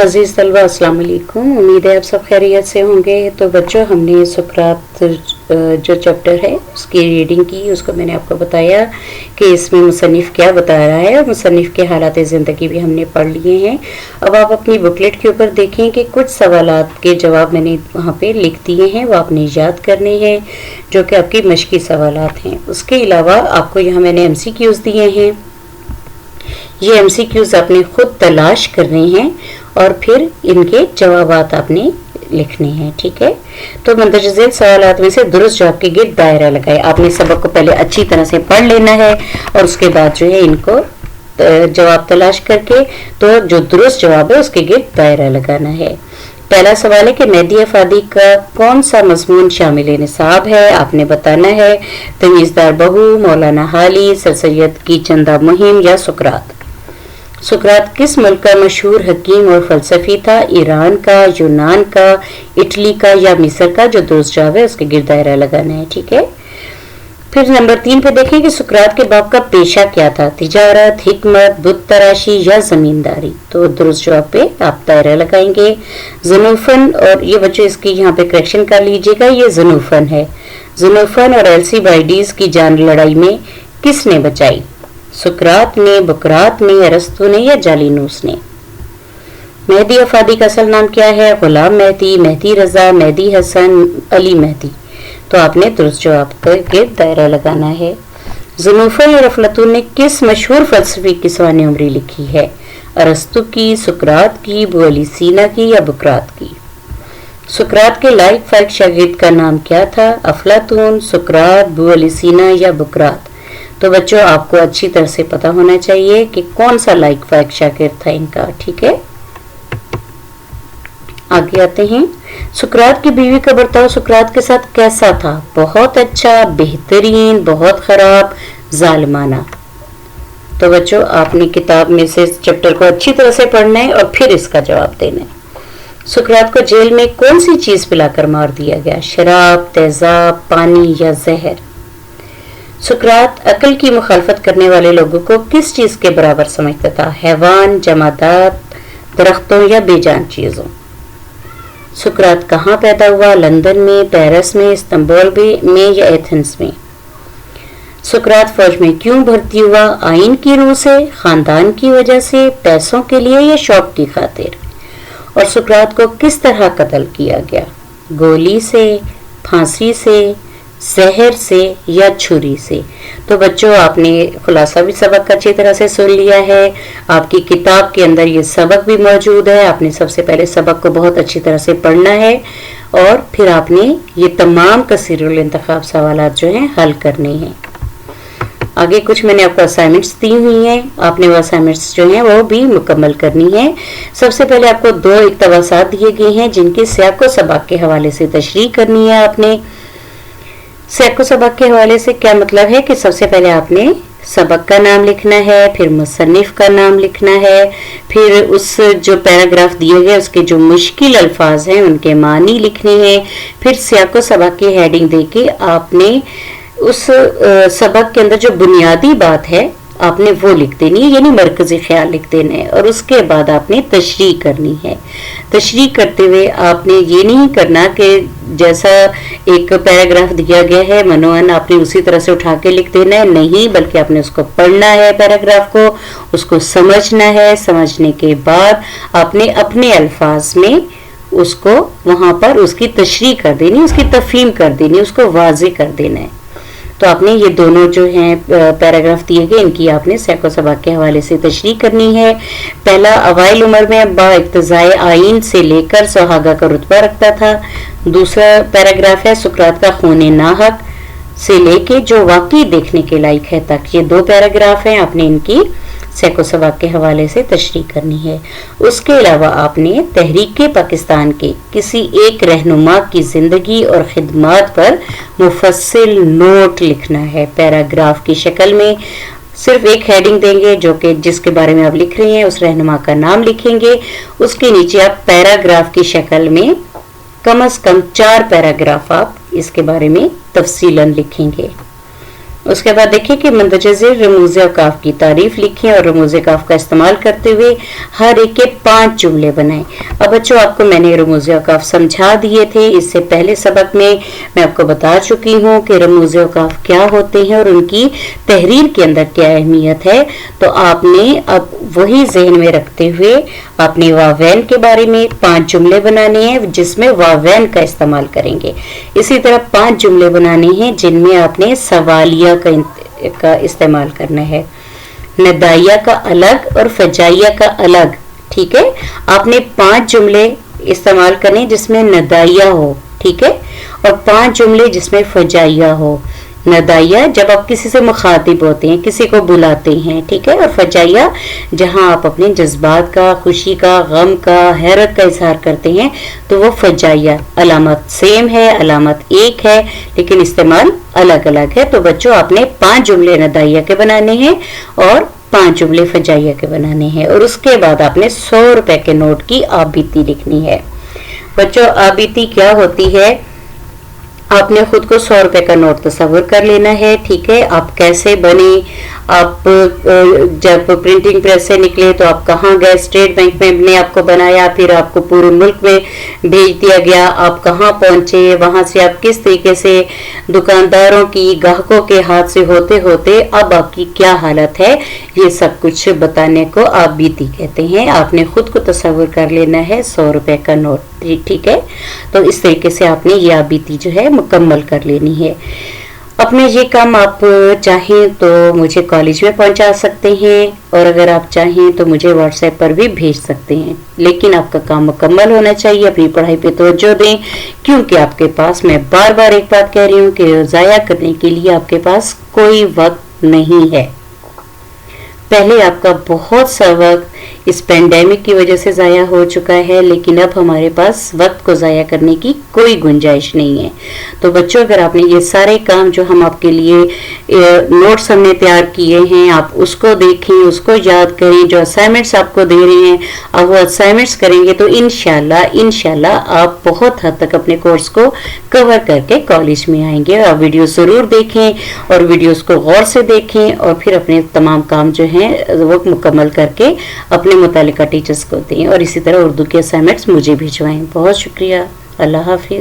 अजीज़ तलबा अस्सलाम वालेकुम। उम्मीद है आप सब खैरियत से होंगे। तो बच्चों, हमने सुकरात जो चैप्टर है उसकी रीडिंग की। उसको मैंने आपको बताया कि इसमें मुसन्निफ़ क्या बता रहा है और मुसन्निफ़ के हालात ज़िंदगी भी हमने पढ़ लिए हैं। अब आप अपनी बुकलेट के ऊपर देखें कि कुछ सवालात के जवाब मैंने वहाँ पे लिख दिए हैं, वो आपने याद करने हैं, जो कि आपकी मश्की सवालात हैं। उसके अलावा आपको यहाँ मैंने MCQs दिए हैं। ये MCQs आपने खुद तलाश करने हैं और फिर इनके जवाबात आपने लिखने हैं, ठीक है। तो मंदरज झेल सवालात में से दुरुस्त जवाब के गिर्द दायरा लगाए। आपने सबक को पहले अच्छी तरह से पढ़ लेना है और उसके बाद जो है इनको जवाब तलाश करके तो जो दुरुस्त जवाब है उसके गिर्द दायरा लगाना है। पहला सवाल है कि मेहदी अफादी का कौन सा मजमून शामिल निसाब है, आपने बताना है। तमीज़दार बहू, मौलाना हाली, सर सैयद की चंदा मुहिम या सुकरात। सुकरात किस मुल्क का मशहूर हकीम और फलसफी था? ईरान का, यूनान का, इटली का या मिस्र का? जो दुरुस्त जवाब है उसके गिर्द दायरा लगाना है, ठीक है। फिर नंबर 3 पे देखें कि सुकरात के बाप का पेशा क्या था? तिजारत, हिकमत, बुत तराशी या जमींदारी? तो दुरुस्त जवाब पे आप दायरा लगाएंगे। ज़नूफन, और ये बच्चों इसकी यहाँ पे करेक्शन कर लीजिएगा, ये ज़नूफन है। ज़नूफन और एल्सिबाइडीज की जान लड़ाई में किसने बचाई? सुकरात ने, बुकरात ने, अरस्तु ने या जालिनूस ने? मेहदी अफादी का असल नाम क्या है? गुलाम मेहदी, मेहदी रजा, मेहदी हसन, अली मेहदी? तो आपने दुरुस्त जवाब के दायरा लगाना है। ज़नूफन और अफलातून ने किस मशहूर फलसफी की सवाने उमरी लिखी है? अरस्तु की, सुकरात की, अबू अली सीना की या बुकरात की? सुकरात के लायक फायक शागिर्द का नाम क्या था? अफलातून, सुकरात, अबू अली सीना या बुकरात? तो बच्चों, आपको अच्छी तरह से पता होना चाहिए कि कौन सा लायक फायक शागिर्द था इनका, ठीक है। आगे आते हैं। सुकरात की बीवी का बर्ताव सुकरात के साथ कैसा था? बहुत अच्छा, बेहतरीन, बहुत खराब, जालिमाना? तो बच्चों, आपने किताब में से चैप्टर को अच्छी तरह से पढ़ना है और फिर इसका जवाब देना है। सुकरात को जेल में कौन सी चीज पिलाकर मार दिया गया? शराब, तेजाब, पानी या जहर? सुकरात अक्ल की मुखालफत करने वाले लोगों को किस चीज के बराबर समझता था? हैवान, जमादात, दरख्तों या बेजान चीजों? सुकरात कहाँ पैदा हुआ? लंदन में, पेरिस में, इस्तांबुल में या एथेंस में? सुकरात फौज में क्यों भर्ती हुआ? आइन की रूह से, खानदान की वजह से, पैसों के लिए या शौक की खातिर? और सुकरात को किस तरह कत्ल किया गया? गोली से, फांसी से, जहर से या छुरी से? तो बच्चों, आपने खुलासा भी सबक अच्छी तरह से सुन लिया है। आपकी किताब के अंदर ये सबक भी मौजूद है। आपने सबसे पहले सबक को बहुत अच्छी तरह से पढ़ना है और फिर आपने ये तमाम कसीरुल इंतखाब सवालात जो हैं हल करने हैं। आगे कुछ मैंने आपको असाइनमेंट्स दी हुई हैं, आपने वो असाइनमेंट्स जो हैं वो भी मुकम्मल करनी है। सबसे पहले आपको 2 इक़्तिबासात दिए गए हैं जिनकी सियाक़ो सबक के हवाले से तशरीह करनी है। आपने सियाक़ो सबक के हवाले से क्या मतलब है कि सबसे पहले आपने सबक का नाम लिखना है, फिर मुसन्निफ का नाम लिखना है, फिर उस जो पैराग्राफ दिए गए उसके जो मुश्किल अल्फाज हैं उनके मानी लिखने हैं, फिर सियाक़ो सबक की हेडिंग देके आपने उस सबक के अंदर जो बुनियादी बात है आपने वो लिख देनी है, यानी मरकजी ख्याल लिख देना है। और उसके बाद आपने तशरीह करनी है। तशरीह करते हुए आपने ये नहीं करना कि जैसा एक पैराग्राफ दिया गया है मनोअन आपने उसी तरह से उठा के लिख देना है, नहीं, बल्कि आपने उसको पढ़ना है, पैराग्राफ को, उसको समझना है। समझने के बाद आपने अपने अल्फाज में उसको वहां पर उसकी तशरीह कर देनी, उसकी तफहीम कर देनी, उसको वाज़ेह कर देना है। तो आपने ये दोनों जो हैं पैराग्राफ दिए गए इनकी आपने सियाक़ो सबक के हवाले से तशरीह करनी है। पहला, अवाइल उम्र में बाइक़्तिज़ाए आइन से लेकर सुहागा का रुतबा रखता था। दूसरा पैराग्राफ है सुकरात का खून नाहक से लेके जो वाकई देखने के लायक है तक। ये 2 पैराग्राफ हैं, आपने इनकी सियाक़ो सबक के हवाले से तशरीह करनी है। उसके अलावा आपने तहरीक पाकिस्तान के किसी एक रहनुमा की जिंदगी और खिदमात पर मुफस्सिल नोट लिखना है। पैराग्राफ की शक्ल में सिर्फ एक हेडिंग देंगे जो कि जिसके बारे में आप लिख रहे हैं उस रहनुमा का नाम लिखेंगे। उसके नीचे आप पैराग्राफ की शक्ल में कम से कम 4 पैराग्राफ आप इसके बारे में तफसीलन लिखेंगे। اس کے بعد دیکھیں کہ مندرجہ ذیل رموز اوقاف کی تعریف لکھیں اور رموز اوقاف کا استعمال کرتے ہوئے ہر ایک کے 5 جملے بنائیں۔ اب بچوں آپ کو میں نے رموز اوقاف سمجھا دیے تھے، اس سے پہلے سبق میں آپ کو بتا چکی ہوں کہ رموز اوقاف کیا ہوتے ہیں اور ان کی تحریر کے اندر کیا اہمیت ہے۔ تو آپ نے اب وہی ذہن میں رکھتے ہوئے آپ نے واوین کے بارے میں 5 جملے بنانے ہیں جس میں واوین کا استعمال کریں گے۔ اسی طرح 5 جملے بنانے ہیں جن میں آپ نے سوالیہ کا استعمال کرنا ہے، ندائیہ کا الگ اور فجائیہ کا الگ، ٹھیک ہے۔ آپ نے 5 جملے استعمال کرنے جس میں ندائیہ ہو، ٹھیک ہے، اور 5 جملے جس میں فجائیہ ہو۔ ندائیہ جب آپ کسی سے مخاطب ہوتے ہیں، کسی کو بلاتے ہیں، ٹھیک ہے، اور فجائیہ جہاں آپ اپنے جذبات کا، خوشی کا، غم کا، حیرت کا اظہار کرتے ہیں تو وہ فجائیہ۔ علامت سیم ہے، علامت ایک ہے لیکن استعمال الگ الگ ہے۔ تو بچوں آپ نے 5 جملے ندائیہ کے بنانے ہیں اور 5 جملے فجائیہ کے بنانے ہیں، اور اس کے بعد آپ نے 100 روپے کے نوٹ کی آبیتی لکھنی ہے۔ بچوں آبیتی کیا ہوتی ہے؟ آپ نے خود کو 100 روپے کا نوٹ تصور کر لینا ہے، ٹھیک ہے۔ آپ کیسے بنے، آپ جب پرنٹنگ پریس سے نکلے تو آپ کہاں گئے، اسٹیٹ بینک میں نے آپ کو بنایا، پھر آپ کو پورے ملک میں بھیج دیا گیا، آپ کہاں پہنچے، وہاں سے آپ کس طریقے سے دکانداروں کی، گاہکوں کے ہاتھ سے ہوتے ہوتے اب آپ کی کیا حالت ہے، یہ سب کچھ بتانے کو آپ بیتی کہتے ہیں۔ آپ نے خود کو تصور کر لینا ہے 100 روپے کا نوٹ، ٹھیک ہے۔ تو اس طریقے سے آپ نے یہ آبیتی جو ہے مکمل کر لینی ہے۔ اپنے یہ کام آپ چاہیں تو مجھے کالج میں پہنچا سکتے ہیں، اور اگر آپ چاہیں تو مجھے واٹس ایپ پر بھی بھیج سکتے ہیں، لیکن آپ کا کام مکمل ہونا چاہیے۔ اپنی پڑھائی پہ توجہ دیں، کیونکہ آپ کے پاس، میں بار بار ایک بات کہہ رہی ہوں کہ ضائع کرنے کے لیے آپ کے پاس کوئی وقت نہیں ہے۔ پہلے آپ کا بہت سا وقت اس پینڈیمک کی وجہ سے ضائع ہو چکا ہے، لیکن اب ہمارے پاس وقت کو ضائع کرنے کی کوئی گنجائش نہیں ہے۔ تو بچوں اگر آپ نے یہ سارے کام جو ہم آپ کے لیے نوٹس ہم نے تیار کیے ہیں، آپ اس کو دیکھیں، اس کو یاد کریں، جو اسائنمنٹس آپ کو دے رہے ہیں آپ وہ اسائنمنٹس کریں گے تو انشاءاللہ آپ بہت حد تک اپنے کورس کو کور کر کے کالج میں آئیں گے۔ آپ ویڈیو ضرور دیکھیں اور ویڈیوز کو غور سے دیکھیں، اور پھر اپنے تمام کام جو ہیں وہ مکمل کر کے اپنے متعلقہ ٹیچرز کو دیں، اور اسی طرح اردو کے اسائنمنٹس مجھے بھیجوائیں۔ بہت شکریہ، اللہ حافظ۔